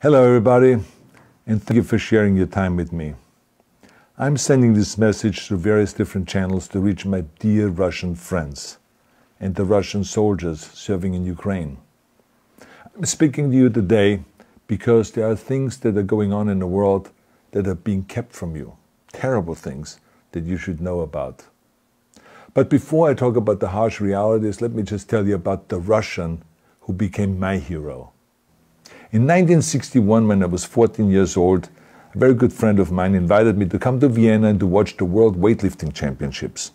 Hello everybody, and thank you for sharing your time with me. I'm sending this message through various different channels to reach my dear Russian friends and the Russian soldiers serving in Ukraine. I'm speaking to you today because there are things that are going on in the world that are being kept from you, terrible things that you should know about. But before I talk about the harsh realities, let me just tell you about the Russian who became my hero. In 1961, when I was 14 years old, a very good friend of mine invited me to come to Vienna and to watch the World Weightlifting Championships.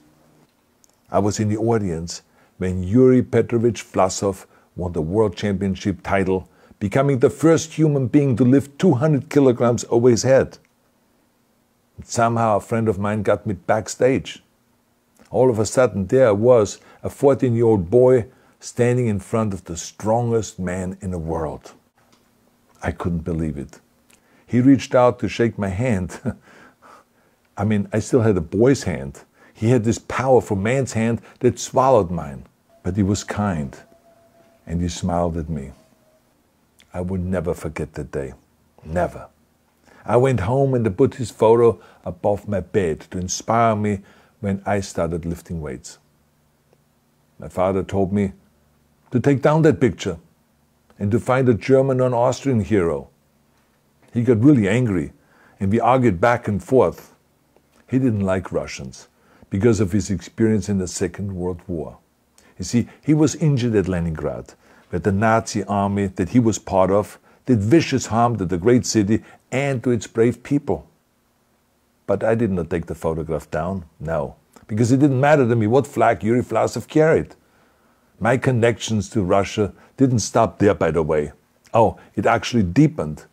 I was in the audience when Yuri Petrovich Vlasov won the World Championship title, becoming the first human being to lift 200 kilograms over his head. And somehow a friend of mine got me backstage. All of a sudden there I was, a 14-year-old boy, standing in front of the strongest man in the world. I couldn't believe it. He reached out to shake my hand. I mean, I still had a boy's hand. He had this powerful man's hand that swallowed mine. But he was kind, and he smiled at me. I will never forget that day. Never. I went home and I put his photo above my bed to inspire me when I started lifting weights. My father told me to take down that picture and to find a German or an Austrian hero. He got really angry, and we argued back and forth. He didn't like Russians because of his experience in the Second World War. You see, he was injured at Leningrad, where the Nazi army that he was part of did vicious harm to the great city and to its brave people. But I did not take the photograph down, no, because it didn't matter to me what flag Yuri Vlasov carried. My connections to Russia didn't stop there, by the way. Oh, it actually deepened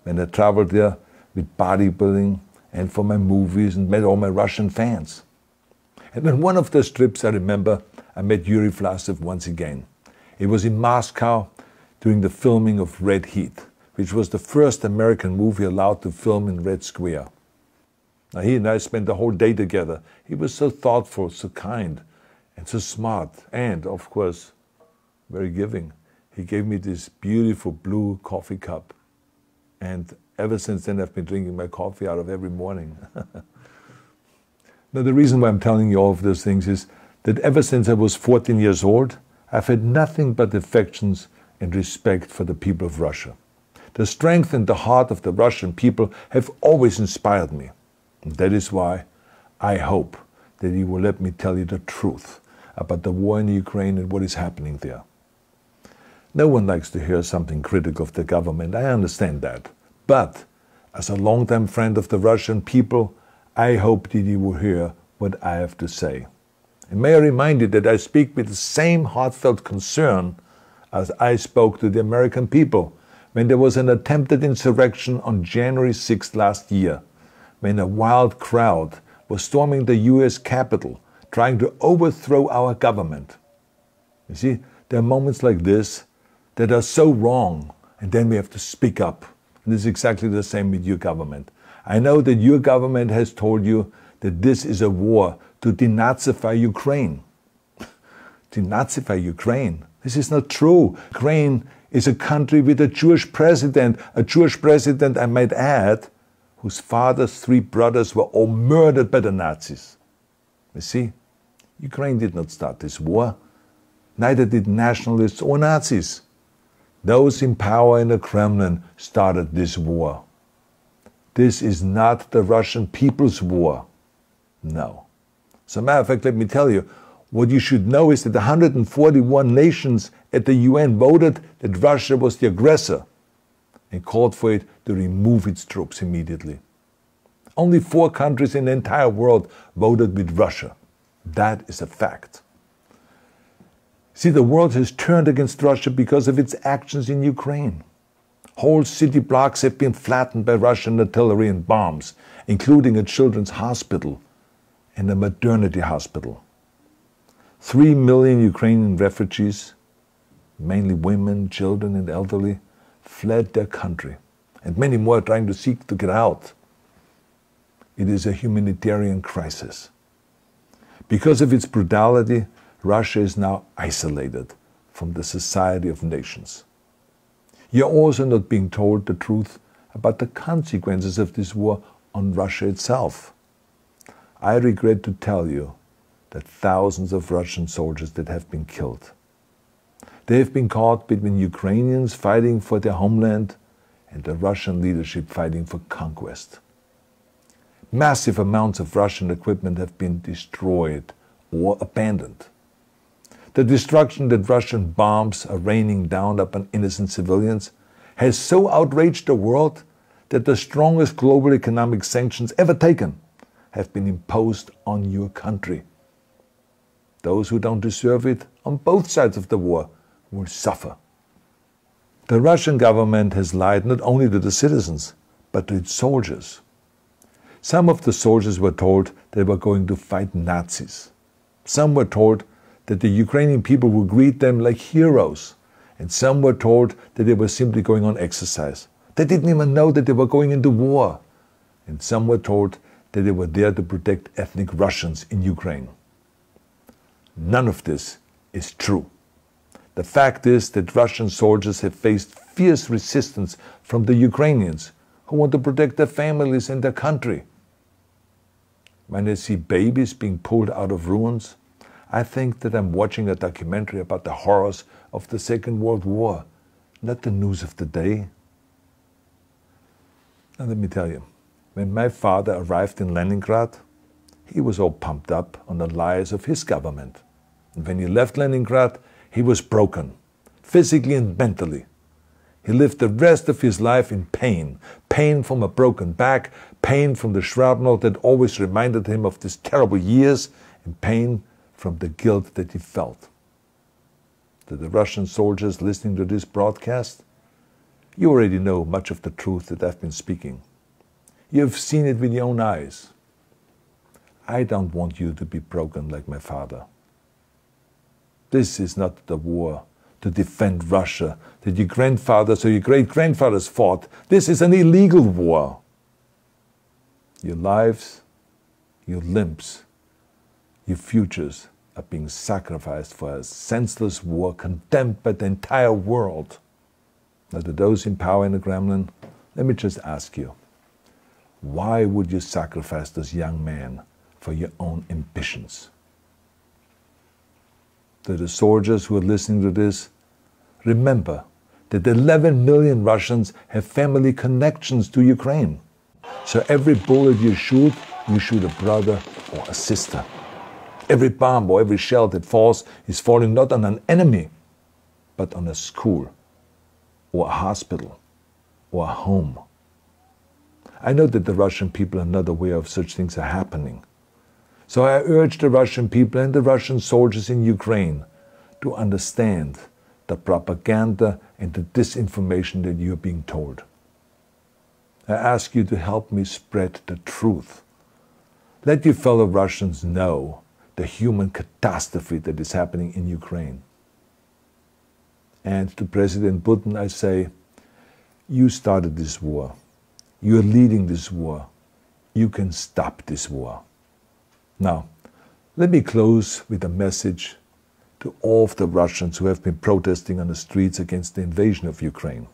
when I traveled there with bodybuilding and for my movies and met all my Russian fans. And on one of those trips, I remember, I met Yuri Vlasov once again. It was in Moscow during the filming of Red Heat, which was the first American movie allowed to film in Red Square. Now, he and I spent the whole day together. He was so thoughtful, so kind, and so smart, and, of course, very giving. He gave me this beautiful blue coffee cup. And ever since then, I've been drinking my coffee out of every morning. Now, the reason why I'm telling you all of those things is that ever since I was 14 years old, I've had nothing but affections and respect for the people of Russia. The strength and the heart of the Russian people have always inspired me. And that is why I hope that you will let me tell you the truth about the war in Ukraine and what is happening there. No one likes to hear something critical of the government, I understand that. But as a longtime friend of the Russian people, I hope that you will hear what I have to say. And may I remind you that I speak with the same heartfelt concern as I spoke to the American people when there was an attempted insurrection on January 6th last year, when a wild crowd was storming the US Capitol, trying to overthrow our government. You see, there are moments like this that are so wrong, and then we have to speak up. And this is exactly the same with your government. I know that your government has told you that this is a war to denazify Ukraine. Denazify Ukraine? This is not true. Ukraine is a country with a Jewish president, I might add, whose father's 3 brothers were all murdered by the Nazis. You see, Ukraine did not start this war. Neither did nationalists or Nazis. Those in power in the Kremlin started this war. This is not the Russian people's war. No. As a matter of fact, let me tell you, what you should know is that 141 nations at the UN voted that Russia was the aggressor and called for it to remove its troops immediately. Only 4 countries in the entire world voted with Russia. That is a fact. See, the world has turned against Russia because of its actions in Ukraine. Whole city blocks have been flattened by Russian artillery and bombs, including a children's hospital and a maternity hospital. 3 million Ukrainian refugees, mainly women, children, and elderly, fled their country, and many more are trying to seek to get out. It is a humanitarian crisis. Because of its brutality, Russia is now isolated from the society of nations. You're also not being told the truth about the consequences of this war on Russia itself. I regret to tell you that thousands of Russian soldiers that have been killed. They have been caught between Ukrainians fighting for their homeland and the Russian leadership fighting for conquest. Massive amounts of Russian equipment have been destroyed or abandoned. The destruction that Russian bombs are raining down upon innocent civilians has so outraged the world that the strongest global economic sanctions ever taken have been imposed on your country. Those who don't deserve it on both sides of the war will suffer. The Russian government has lied not only to the citizens, but to its soldiers. Some of the soldiers were told they were going to fight Nazis. Some were told that the Ukrainian people would greet them like heroes, and some were told that they were simply going on exercise. They didn't even know that they were going into war. And some were told that they were there to protect ethnic Russians in Ukraine. None of this is true. The fact is that Russian soldiers have faced fierce resistance from the Ukrainians who want to protect their families and their country. When I see babies being pulled out of ruins, I think that I'm watching a documentary about the horrors of the Second World War, not the news of the day. Now let me tell you, when my father arrived in Leningrad, he was all pumped up on the lies of his government. And when he left Leningrad, he was broken, physically and mentally. He lived the rest of his life in pain. Pain from a broken back, pain from the shrapnel that always reminded him of these terrible years, and pain from the guilt that he felt. To the Russian soldiers listening to this broadcast, you already know much of the truth that I've been speaking. You have seen it with your own eyes. I don't want you to be broken like my father. This is not the war to defend Russia that your grandfathers or your great-grandfathers fought. This is an illegal war. Your lives, your limbs, your futures are being sacrificed for a senseless war condemned by the entire world. Now, to those in power in the Kremlin, let me just ask you, why would you sacrifice those young men for your own ambitions? To the soldiers who are listening to this, remember that 11 million Russians have family connections to Ukraine. So every bullet you shoot a brother or a sister. Every bomb or every shell that falls is falling not on an enemy, but on a school, or a hospital, or a home. I know that the Russian people are not aware of such things are happening. So I urge the Russian people and the Russian soldiers in Ukraine to understand the propaganda and the disinformation that you are being told. I ask you to help me spread the truth. Let your fellow Russians know the human catastrophe that is happening in Ukraine. And to President Putin I say, you started this war. You are leading this war. You can stop this war. Now, let me close with a message to all of the Russians who have been protesting on the streets against the invasion of Ukraine.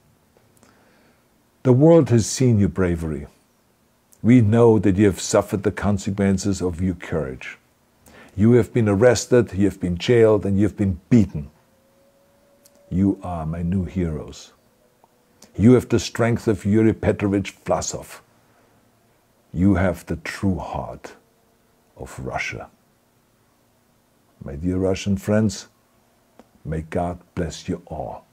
The world has seen your bravery. We know that you have suffered the consequences of your courage. You have been arrested, you have been jailed, and you have been beaten. You are my new heroes. You have the strength of Yuri Petrovich Vlasov. You have the true heart of Russia. My dear Russian friends, may God bless you all.